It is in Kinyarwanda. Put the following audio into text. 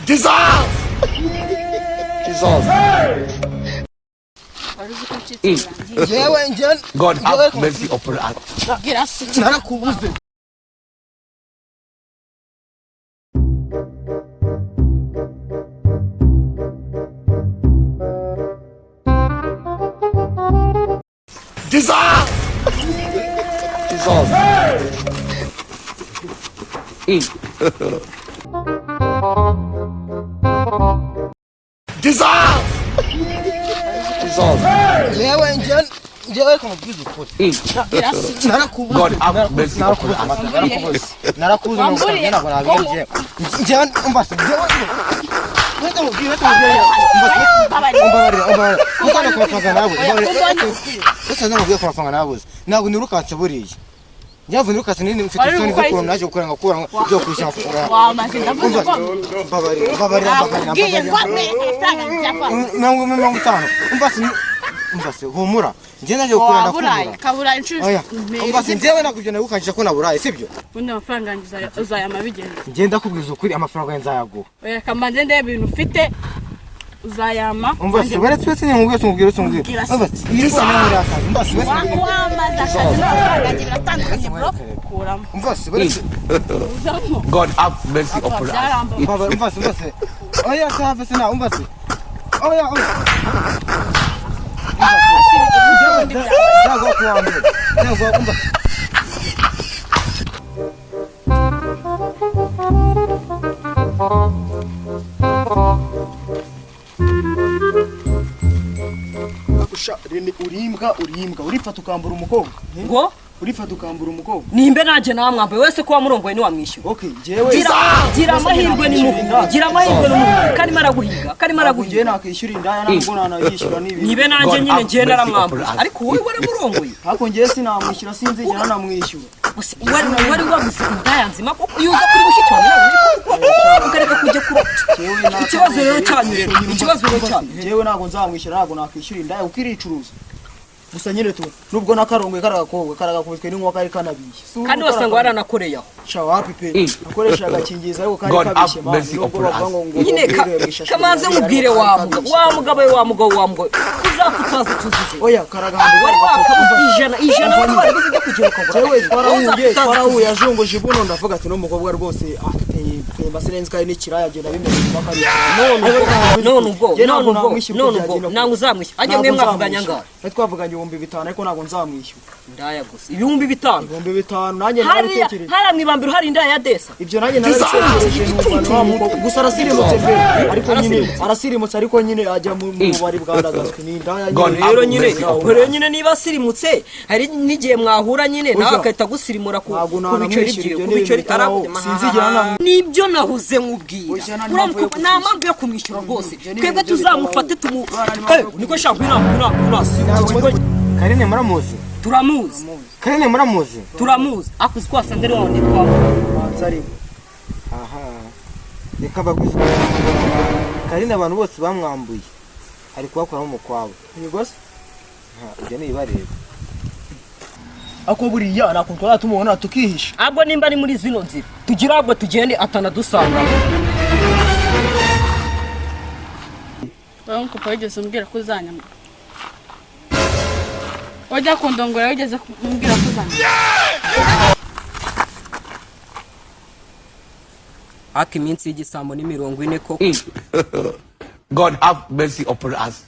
Jesus! Jesus! God have mercy upon us. Jesus! Jesus! Jesus! Jesus! God have mercy upon us. Humura njye gukuranda kabura inshuti umbase njyewe nakugena gukangisha ko naburaye sibyo undi amafaranga yanjye uzayama bigenda njye ndakubwiza ukuri amafaranga yanjye nzayaguha oya kamanze ndebe ibintu ufite uzayama umbase bare twese nyungwe tungubwira umbase yiko n'amuri akazi umbase wese wamaza akazi n'amafaranga yanjye biratandukanye bro kuramo umbase bare God have mercy upon us. umbase oya safa sina umbase oya Jago Kwambura. Jago Kwambura. Akusha rene urimbwa urifata ukambura umukobwa. Ngo urifata ukambura umukobwa. Nimbe naje namwambaye wese ko wamurongoye ni wamwishyura. Okay, jewe gira amahirwe ni muhunga. Gira amahirwe no muhunga. Kari maraguhiga. Je nakishyura indaya nabwo nayishyura nibi. Nibe naje nyine ngiye naramwambura. Ariko wowe waramurongoye. Hako ngiye sinamwishyura sinzigera namwishyura. Wari wabuze indaya nzima ko yuza kuri bushyitwani nawe ukareka kujya kuro. Ikibazo rero cyanyu. Jewe nago nzamwishyura nago nakishyura indaya ukiricuruza. Gusa nyine tu nubwo nakarongoye karagakubitwe n'inkuba kari kanabiye kandi wasanga waranakoreye aho shawapi pe akoresha agakingiza ariko kari kabishe mazi nubwo bavuga ngo nyine kamaze mubwire wa mugabo uzakutaza tuzize oya karagahande wari wakabuza ijana wari bize kugera ko jewe twarahuye ajongoje buno ndavuga ati no mukobwa rwose ateye basirenze kandi n'ikiraya agenda bimeze bakari none ubwo nangu uzamwishyura ajye mwe mwavuganya ngaho twavuganye 5,000 ariko nago nzamwishyura indaya gusa 5,000 nanjye naratekereje hari mwibambiro hari indaya ya desa ibyo nanjye naratekereje n'umwana gusa arasirimutse pe ariko nyine arasirimutse ariko nyine ajya mu bari bwandagazwe ni indaya rero nyine niba asirimutse hari nigiye mwahura nyine nawe akahita gusirimura ku biceri sinzigera nibyo nahuze nkubwira uramko nampamvu yo kumwishyura rwose twebwe tuzamufate niko shaka Karine muramuzi Karine muramuzi turamuzi akuzi kwasanga ari wonde twari aha reka bagwiza Karine abantu bose bamwambuye ari kubakora mu kwabo ni gose ujye nibareba ako buriya nakuntwara tumubona tukihisha abo nimba ari muri zino nzira tugira abo tugende atanadusanga Banko pageze umbwira ko uzanyama Oja kundongora ugeze kumbwira ko uzanyama Aki minsi y'igisambo ni 40 ko God have mercy upon us.